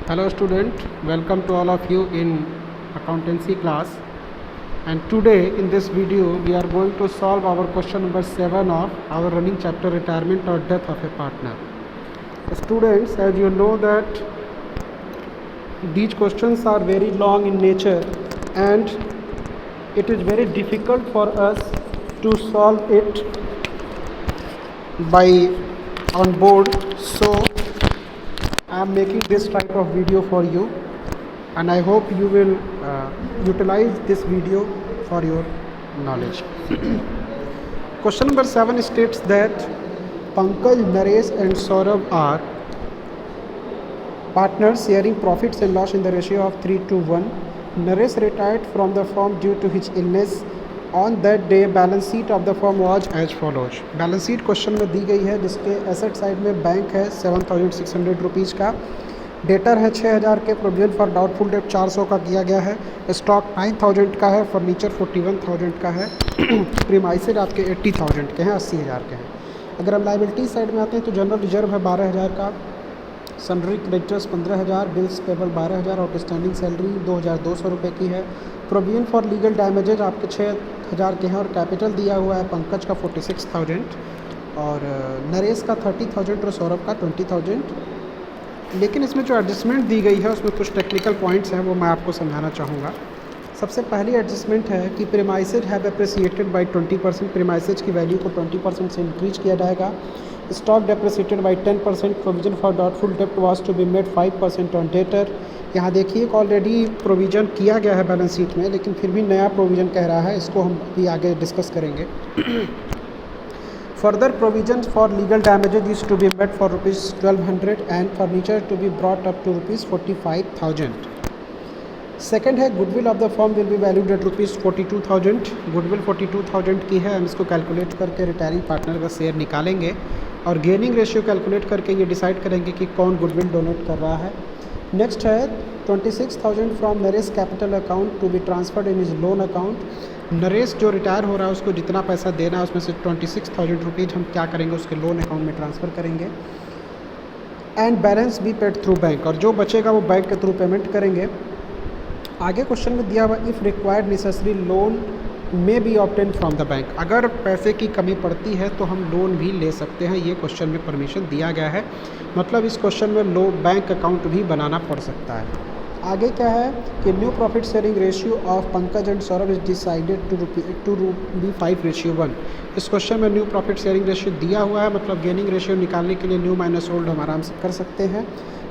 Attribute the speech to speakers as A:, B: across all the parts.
A: Hello student, welcome to all of you in accountancy class, and today in this video we are going to solve our question number 7 of our running chapter retirement or death of a partner. Students, as you know that these questions are very long in nature and it is very difficult for us to solve it by on board, so I am making this type of video for you and I hope you will utilize this video for your knowledge. Question number 7 states that Pankaj, Naresh and Saurabh are partners sharing profits and loss in the ratio of 3:1. Naresh retired from the firm due to his illness. On that day balance sheet of the firm was as follows. Balance sheet question में दी गई है जिसके asset side में bank है 7,600 rupees का, debtor है 6,000 के, provision for doubtful debt 400 का किया गया है, स्टॉक 9,000 का है, फर्नीचर 41,000 का है, प्रीमाइसेज आपके 80,000 के हैं, 80,000 के हैं. अगर हम लाइबिलिटी साइड में आते हैं तो जनरल रिजर्व है 12,000 का, sundry creditors 15,000, bills payable 12,000, outstanding salary 2,200 रुपये की है, प्रोविजन फॉर लीगल डैमेजेज आपके 6,000 के हैं और कैपिटल दिया हुआ है पंकज का 46,000 और नरेश का 30,000 और सौरभ का 20,000. लेकिन इसमें जो एडजस्टमेंट दी गई है उसमें कुछ टेक्निकल पॉइंट्स हैं वो मैं आपको समझाना चाहूँगा. सबसे पहली एडजस्टमेंट है कि premises have appreciated by 20%, premises की वैल्यू को 20% से इंक्रीज किया जाएगा. Stock depreciated by 10%, provision for doubtful डेप्ट was to be made 5% on debtor. यहाँ देखिए ऑलरेडी प्रोविज़न किया गया है बैलेंस शीट में, लेकिन फिर भी नया प्रोविज़न कह रहा है, इसको हम भी आगे डिस्कस करेंगे. Further provision for legal damages is to be made for ₹1,200 and furniture to be brought up to ₹45,000. Second है goodwill of the firm will be valued at ₹42,000. Goodwill 42,000 की है, हम इसको कैलकुलेट करके रिटायरिंग पार्टनर का share निकालेंगे और gaining ratio calculate करके ये डिसाइड करेंगे कि कौन गुडविल डोनेट कर रहा है. नेक्स्ट है 26,000 from Naresh capital account to be transferred in his loan account. Naresh जो रिटायर हो रहा है उसको जितना पैसा देना है उसमें से 26,000 रुपीज़ हम क्या करेंगे उसके लोन अकाउंट में ट्रांसफ़र करेंगे. And balance be paid through bank, और जो बचेगा वो बैंक के थ्रू पेमेंट करेंगे. आगे क्वेश्चन में दिया हुआ if required necessary loan may be obtain from the bank, अगर पैसे की कमी पड़ती है तो हम लोन भी ले सकते हैं, ये क्वेश्चन में परमिशन दिया गया है. मतलब इस क्वेश्चन में बैंक अकाउंट भी बनाना पड़ सकता है. आगे क्या है कि new profit sharing ratio of Pankaj and Saurabh is decided to be 5:1. इस क्वेश्चन में न्यू प्रॉफिट शेयरिंग रेशियो दिया हुआ है, मतलब गेनिंग रेशियो निकालने के लिए न्यू माइनस ओल्ड हम आराम से कर सकते हैं.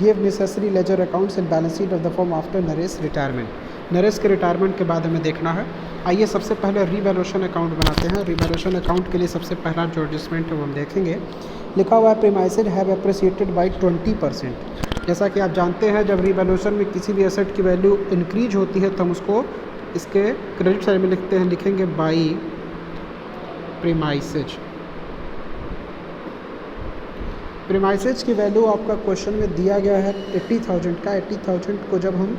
A: Give necessary ledger accounts and balance sheet of the firm after Naresh retirement. Naresh के रिटायरमेंट के बाद हमें देखना है. आइए सबसे पहले रिवैल्यूएशन अकाउंट बनाते हैं. रिवैल्यूएशन अकाउंट के लिए सबसे पहला जो एडजस्टमेंट है वो हम देखेंगे. लिखा हुआ है प्रीमाइसेज हैव एप्रिसिएटेड बाई 20%. जैसा कि आप जानते हैं जब रिवैल्यूएशन में किसी भी एसेट की वैल्यू इंक्रीज होती है तो हम उसको इसके क्रेडिट साइड में लिखते हैं, लिखेंगे बाई प्रीमाइसेज. प्रीमाइसेज की वैल्यू आपका क्वेश्चन में दिया गया है 80,000 का. 80,000 को जब हम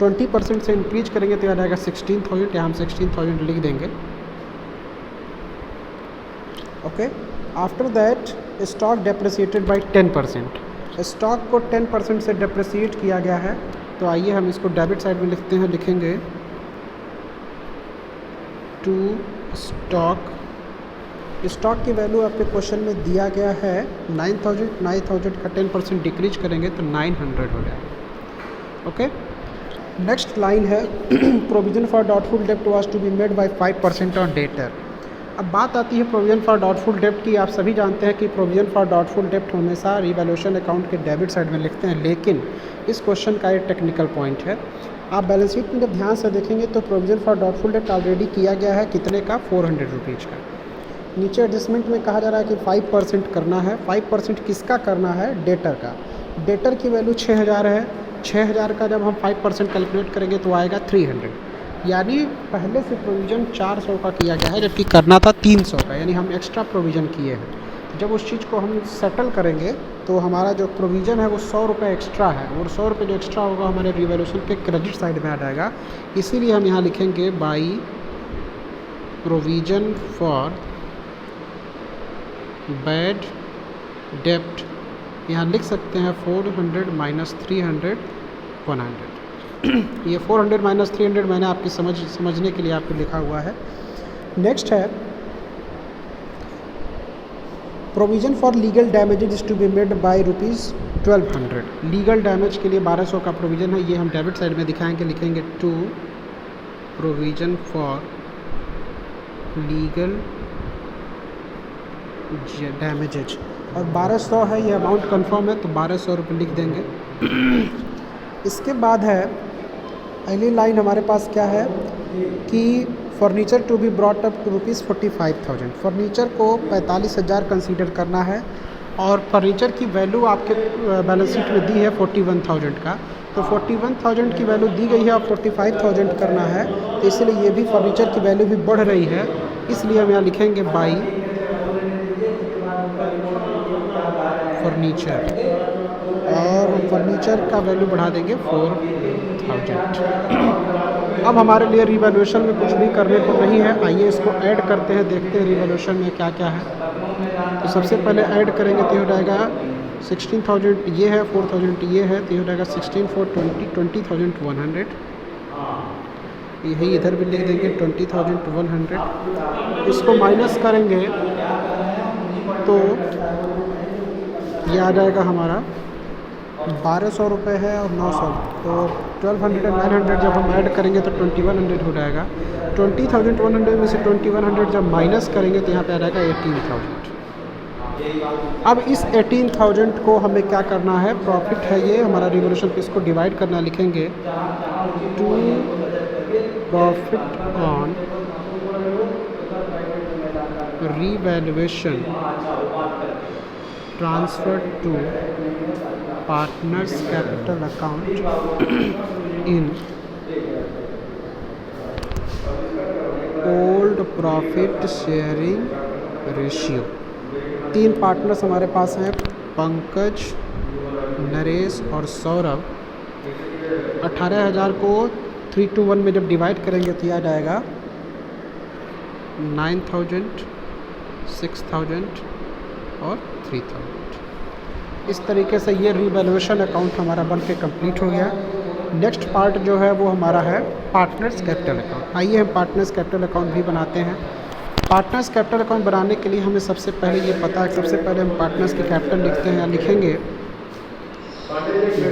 A: 20% से इंक्रीज करेंगे तो आ जाएगा 16,000, या हम 16,000 लिख देंगे. Okay. After that stock depreciated by 10%. Stock को 10% से डेप्रिसिएट किया गया है, तो आइए हम इसको डेबिट साइड में लिखते हैं, लिखेंगे टू स्टॉक. स्टॉक की वैल्यू आपके क्वेश्चन में दिया गया है 9,000. 9,000 का 10% डिक्रीज करेंगे तो 900 हो जाएगा. ओके. नेक्स्ट लाइन है प्रोविजन फॉर डाउटफुल डेप्ट was to be made by 5% on debtor. अब बात आती है प्रोविजन फॉर डाउटफुल डेप्ट की. आप सभी जानते हैं कि प्रोविजन फॉर डाउटफुल डेप्ट हमेशा रिवैल्यूएशन अकाउंट के डेबिट साइड में लिखते हैं, लेकिन इस क्वेश्चन का एक टेक्निकल पॉइंट है. आप बैलेंस शीट में जब ध्यान से देखेंगे तो प्रोविजन फॉर डाउटफुल डेप्ट ऑलरेडी किया गया है, कितने का, 400 रुपीज़ का. नीचे एडजस्टमेंट में कहा जा रहा है कि 5% करना है. 5% किसका करना है, डेटर का. डेटर की वैल्यू 6,000 है. 6,000 का जब हम 5% कैलकुलेट करेंगे तो आएगा 300, यानी पहले से प्रोविज़न 400 का किया गया है जबकि करना था 300 का, यानी हम एक्स्ट्रा प्रोविज़न किए हैं. जब उस चीज़ को हम सेटल करेंगे तो हमारा जो प्रोविज़न है वो 100 रुपये एक्स्ट्रा है, और 100 रुपये जो एक्स्ट्रा होगा हमारे रिवैल्यूएशन के क्रेडिट साइड में आ जाएगा. इसीलिए हम यहाँ लिखेंगे बाई प्रोविज़न फॉर बैड डेप्ट यहाँ लिख सकते हैं 400 माइनस 300 100। ये 400 माइनस 300 मैंने आपकी समझने के लिए आपको लिखा हुआ है। नेक्स्ट है provision for legal damages is to be made by ₹1200। Legal damage के लिए 1200 का प्रोविज़न है। ये हम डेबिट साइड में दिखाएंगे, लिखेंगे to provision for legal damages, और 1200 है, ये अमाउंट कंफर्म है तो 1200 रुपये लिख देंगे। इसके बाद है अगली लाइन हमारे पास क्या है कि furniture to be brought up to ₹45,000। Furniture को 45,000 कंसीडर करना है और फर्नीचर की वैल्यू आपके बैलेंस शीट में दी है 41,000 का, तो 41,000 की वैल्यू दी गई है और 45,000 करना है, तो इसलिए ये भी फर्नीचर की वैल्यू भी बढ़ रही है, इसलिए हम यहाँ लिखेंगे बाई फर्नीचर, और फर्नीचर का वैल्यू बढ़ा देंगे 4,000। अब हमारे लिए रिवैल्यूएशन में कुछ भी करने को नहीं है, आइए इसको ऐड करते हैं, देखते हैं रिवैल्यूएशन में क्या क्या है। तो सबसे पहले ऐड करेंगे तो हो जाएगा 16,000 ये है, 4,000 ये है, तो हो जाएगा 16 4 20 20,100। यही इधर भी लिख देंगे 20,100। इसको माइनस करेंगे तो ये आ जाएगा हमारा 1200 रुपये है और 900, तो 1200 और 900 जब हम ऐड करेंगे तो 2100 हो जाएगा। 20,100 में से 2100 जब माइनस करेंगे तो यहाँ पे आ जाएगा 18,000। अब इस 18,000 को हमें क्या करना है, प्रॉफिट है ये हमारा रिवोल्यूशन पे, इसको डिवाइड करना, लिखेंगे to profit on revaluation transfer to partners capital account in old profit sharing ratio. 3 partners हमारे पास हैं, पंकज, नरेश और सौरभ। 18,000 को 3 to 1 में जब डिवाइड करेंगे तो यह आ जाएगा 9,000, 6,000 और 3,000। इस तरीके से ये रिवैल्यूएशन अकाउंट हमारा बन के कम्प्लीट हो गया। नेक्स्ट पार्ट जो है वो हमारा है पार्टनर्स कैपिटल अकाउंट। आइए हम पार्टनर्स कैपिटल अकाउंट भी बनाते हैं। पार्टनर्स कैपिटल अकाउंट बनाने के लिए हमें सबसे पहले ये पता है, सबसे पहले हम पार्टनर्स की कैपिटल लिखते हैं, लिखेंगे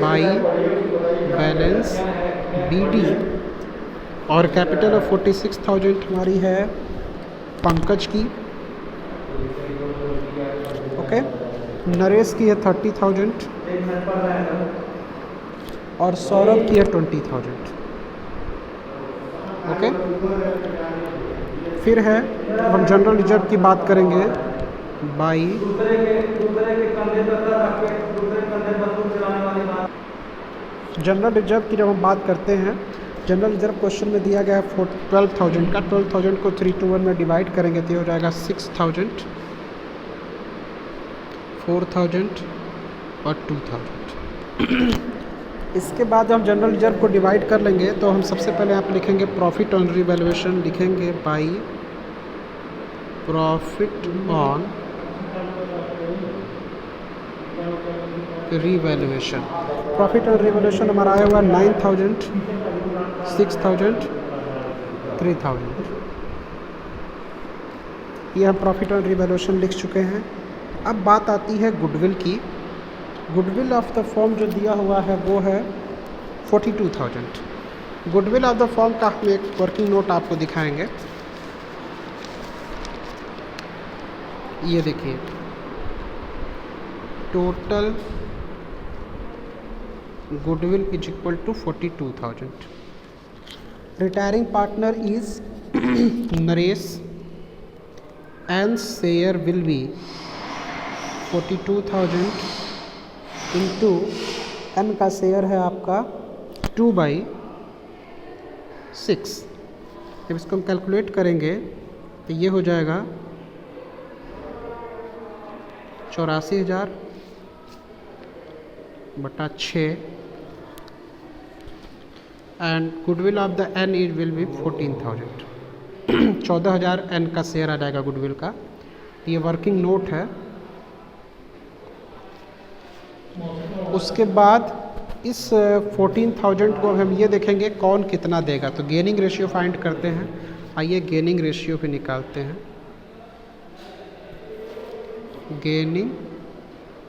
A: बाई बैलेंस BD, और कैपिटल ऑफ 46,000 हमारी है पंकज की, ओके। नरेश की है 30,000 और सौरभ की है 20,000, ओके। फिर है हम जनरल रिजर्व की बात करेंगे बाई जनरल रिजर्व की। जब हम बात करते हैं जनरल रिजर्व क्वेश्चन में दिया गया है 12,000 का, 12,000 को 3 to 1 में डिवाइड करेंगे तो हो जाएगा 6,000, 4,000 और 2,000। इसके बाद हम जनरल रिजर्व को डिवाइड कर लेंगे तो हम सबसे पहले आप लिखेंगे प्रॉफिट ऑन रिवैल्यूएशन, लिखेंगे by profit on revaluation. Profit on revaluation हमारा आया हुआ 9,000, 6,000, 3,000। ये हम प्रॉफिट ऑन रिवैल्यूएशन लिख चुके हैं। अब बात आती है गुडविल की। गुडविल ऑफ द फॉर्म जो दिया हुआ है वो है 42,000। गुडविल ऑफ द फॉर्म का हम एक वर्किंग नोट आपको दिखाएंगे। ये देखिए, total goodwill is equal to 42,000। Retiring partner is Naresh and share will be 42,000 into N का शेयर है आपका 2/6। जब इसको हम कैलकुलेट करेंगे तो ये हो जाएगा 84,000 बटा 6 and goodwill of the N is will be 14,000। 14,000 N का शेयर आ जाएगा गुडविल का। ये वर्किंग नोट है। उसके बाद इस 14,000 को हम ये देखेंगे कौन कितना देगा, तो गेनिंग रेशियो फाइंड करते हैं। आइए गेनिंग रेशियो भी निकालते हैं। गेनिंग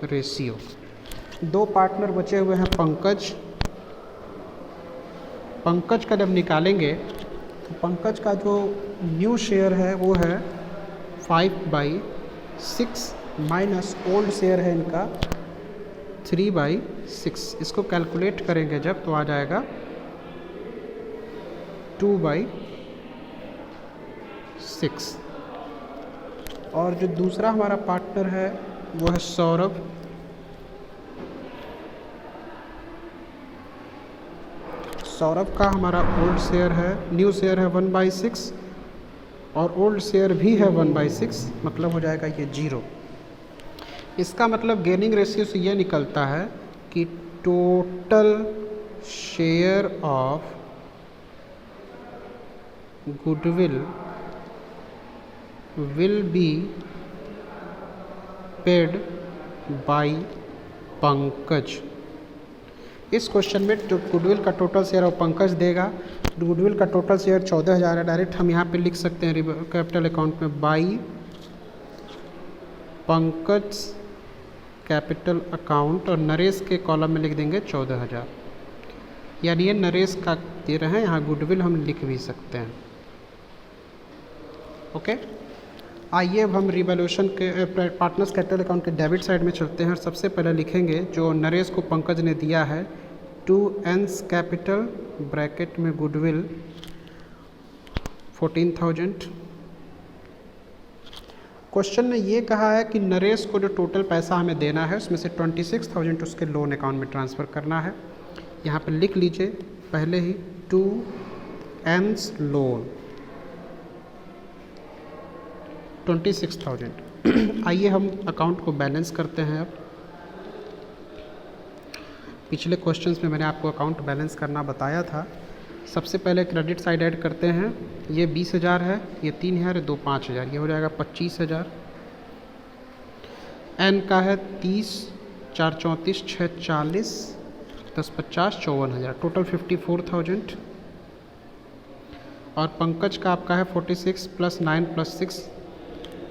A: रेशियो, दो पार्टनर बचे हुए हैं पंकज। पंकज का जब निकालेंगे तो पंकज का जो न्यू शेयर है वो है 5/6 माइनस ओल्ड शेयर है इनका 3/6। इसको कैलकुलेट करेंगे जब तो आ जाएगा 2/6। और जो दूसरा हमारा पार्टनर है वो है सौरभ। सौरभ का हमारा ओल्ड शेयर है, न्यू शेयर है 1/6 और ओल्ड शेयर भी है 1/6, मतलब हो जाएगा ये 0। इसका मतलब गेनिंग रेशियो से ये निकलता है कि total share of goodwill will be paid by Pankaj. इस क्वेश्चन में जो गुडविल का टोटल शेयर और पंकज देगा, गुडविल का टोटल शेयर 14,000 है। डायरेक्ट हम यहाँ पे लिख सकते हैं कैपिटल अकाउंट में बाई पंकज कैपिटल अकाउंट, और नरेश के कॉलम में लिख देंगे 14,000। यानी ये नरेश का दे रहे हैं, यहाँ गुडविल हम लिख भी सकते हैं। ओके, आइए अब हम रिवैल्यूएशन के पार्टनर्स कैपिटल अकाउंट के डेबिट साइड में चलते हैं। और सबसे पहले लिखेंगे जो नरेश को पंकज ने दिया है 2N's कैपिटल ब्रैकेट में गुडविल 14,000। क्वेश्चन ने ये कहा है कि नरेश को जो टोटल पैसा हमें देना है उसमें से 26,000 उसके लोन अकाउंट में ट्रांसफ़र करना है। यहाँ पर लिख लीजिए पहले ही 2N's लोन 26,000। आइए हम अकाउंट को बैलेंस करते हैं। अब पिछले क्वेश्चंस में मैंने आपको अकाउंट बैलेंस करना बताया था। सबसे पहले क्रेडिट साइड ऐड करते हैं। ये 20,000 है, ये 3,000 है, 2 5,000, ये हो जाएगा 25,000। एन का है 30, 4 34, 6 40, 10 50, 54,000, टोटल 54,000। और पंकज का आपका है 46 + 9 + 6,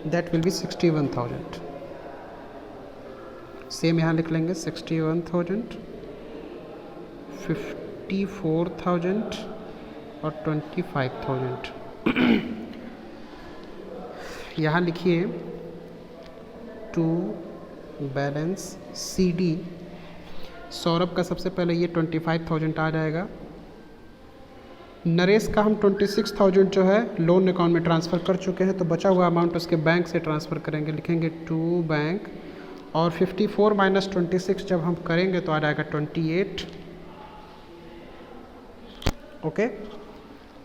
A: दैट विल बी 61,000। सेम यहाँ लिख लेंगे 61,000, 54,000 और 25,000। यहाँ लिखिए टू बैलेंस CD। सौरभ का सबसे पहले ये 25,000 आ जाएगा। नरेश का हम 26,000 जो है लोन अकाउंट में ट्रांसफ़र कर चुके हैं, तो बचा हुआ अमाउंट उसके बैंक से ट्रांसफ़र करेंगे। लिखेंगे टू बैंक, और 54 - 26 जब हम करेंगे तो आ जाएगा 28। ओके,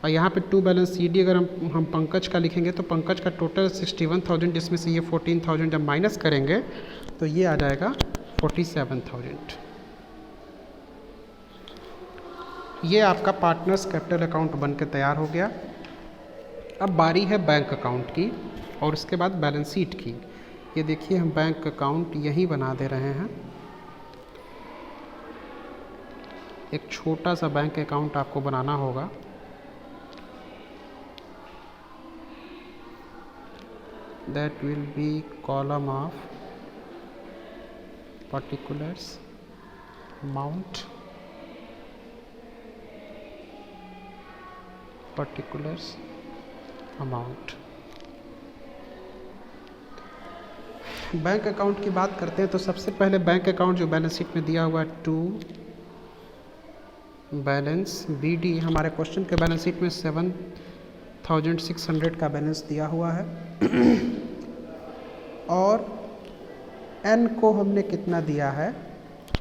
A: और यहाँ पे टू बैलेंस CD अगर हम पंकज का लिखेंगे तो पंकज का टोटल 61,000, जिसमें से ये 14,000 जब माइनस करेंगे तो ये आ जाएगा 47,000। ये आपका पार्टनर्स कैपिटल अकाउंट बन के तैयार हो गया। अब बारी है बैंक अकाउंट की और उसके बाद बैलेंस शीट की। ये देखिए हम बैंक अकाउंट यहीं बना दे रहे हैं। एक छोटा सा बैंक अकाउंट आपको बनाना होगा। That will B column of particulars amount, particulars amount. Bank account की बात करते हैं तो सबसे पहले बैंक अकाउंट जो बैलेंस शीट में दिया हुआ है टू बैलेंस BD, हमारे क्वेश्चन के बैलेंस शीट में 7,600 का बैलेंस दिया हुआ है। और N को हमने कितना दिया है,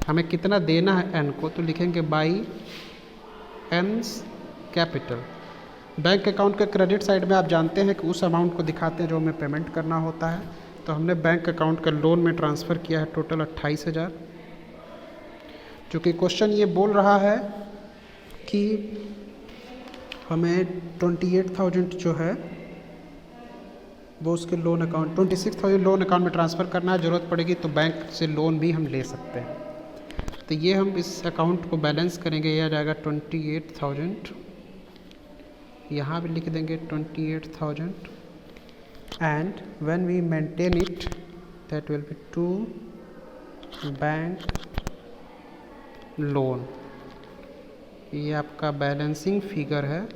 A: हमें कितना देना है N को, तो लिखेंगे by N's capital. Bank account के क्रेडिट साइड में आप जानते हैं कि उस अमाउंट को दिखाते हैं जो हमें पेमेंट करना होता है। तो हमने बैंक अकाउंट का लोन में ट्रांसफ़र किया है टोटल 28,000। चूँकि क्वेश्चन ये बोल रहा है कि हमें 28,000 जो है वो उसके लोन अकाउंट 26,000 लोन अकाउंट में ट्रांसफ़र करना है। ज़रूरत पड़ेगी तो बैंक से लोन भी हम ले सकते हैं। तो ये हम इस अकाउंट को बैलेंस करेंगे, ये आ जाएगा 28,000, यहाँ भी लिख देंगे 28,000 and when we maintain it that will be to bank loan. ये आपका बैलेंसिंग फिगर है।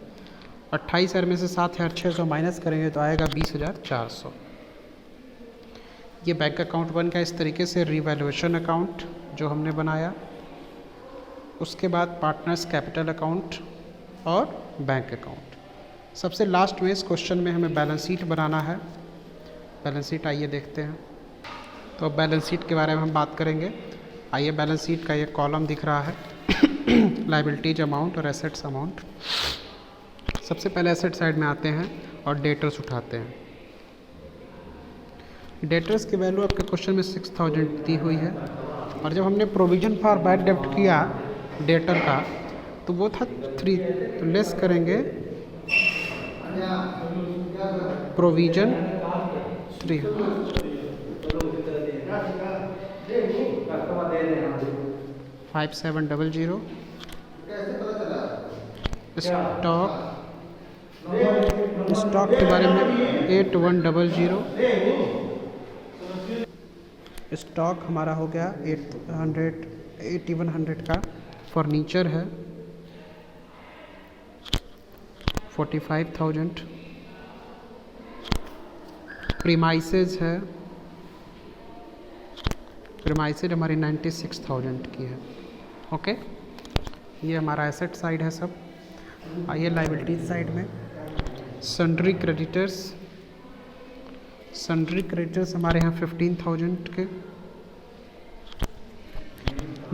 A: 28,000 में से 7,600 माइनस करेंगे तो आएगा 20,400। ये बैंक अकाउंट बन गया इस तरीके से, रिवैल्यूएशन अकाउंट जो हमने बनाया। उसके बाद पार्टनर्स कैपिटल अकाउंट और बैंक अकाउंट। सबसे लास्ट में इस क्वेश्चन में हमें बैलेंस शीट बनाना है। बैलेंस शीट आइए देखते हैं। तो बैलेंस शीट के बारे में हम बात करेंगे। आइए, बैलेंस शीट का ये कॉलम दिख रहा है लायबिलिटीज अमाउंट और एसेट्स अमाउंट। सबसे पहले एसेट साइड में आते हैं और डेटर्स उठाते हैं। डेटर्स की वैल्यू आपके क्वेश्चन में 6,000 दी हुई है, और जब हमने प्रोविजन फॉर बैड डेब्ट किया डेटर का तो वो था 3, तो लेस करेंगे प्रोविजन 300, 5700। स्टॉक के बारे में 8100। स्टॉक हमारा हो गया 8100 का। फर्नीचर है 45,000। प्रीमाइसेज है, प्रीमाइसेज हमारी 96,000 की है। ओके, ये हमारा एसेट साइड है सब। आइए लायबिलिटीज साइड में। सन्ड्री क्रेडिटर्स, सन्ड्री क्रेडिटर्स हमारे यहाँ 15,000 के।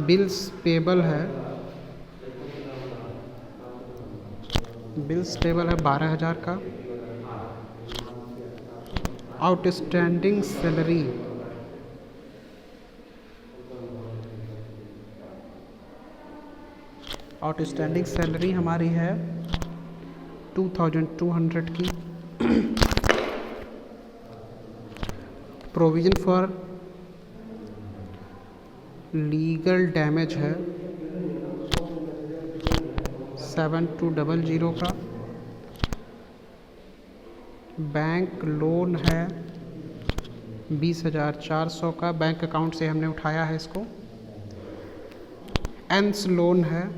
A: बिल्स पेबल है, बिल्स पेबल है 12,000 का। आउटस्टैंडिंग सैलरी, आउटस्टैंडिंग सैलरी हमारी है 2,200 की। प्रोविज़न फॉर लीगल डैमेज है 7,200 का। बैंक लोन है 20,400 का, बैंक अकाउंट से हमने उठाया है इसको। एंस लोन है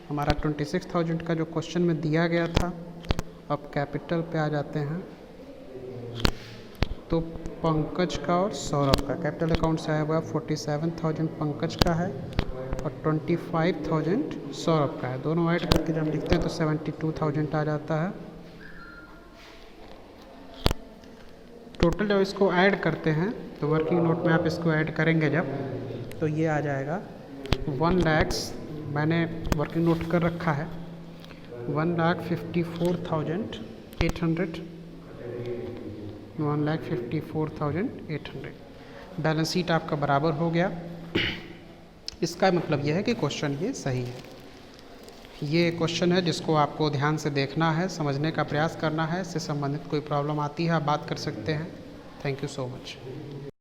A: हमारा 26,000 का, जो क्वेश्चन में दिया गया था। अब कैपिटल पे आ जाते हैं, तो पंकज का और सौरभ का कैपिटल अकाउंट से आया हुआ 47,000 पंकज का है और 25,000 सौरभ का है। दोनों ऐड करके जब हम लिखते हैं तो 72,000 आ जाता है। टोटल जब इसको ऐड करते हैं तो वर्किंग नोट में आप इसको ऐड करेंगे जब, तो ये आ जाएगा 1 लाख। मैंने वर्किंग नोट कर रखा है 1,54,800, 1,54,800। बैलेंस शीट आपका बराबर हो गया। इसका मतलब यह है कि क्वेश्चन ये सही है। ये क्वेश्चन है जिसको आपको ध्यान से देखना है, समझने का प्रयास करना है। इससे संबंधित कोई प्रॉब्लम आती है आप बात कर सकते हैं। Thank you so much.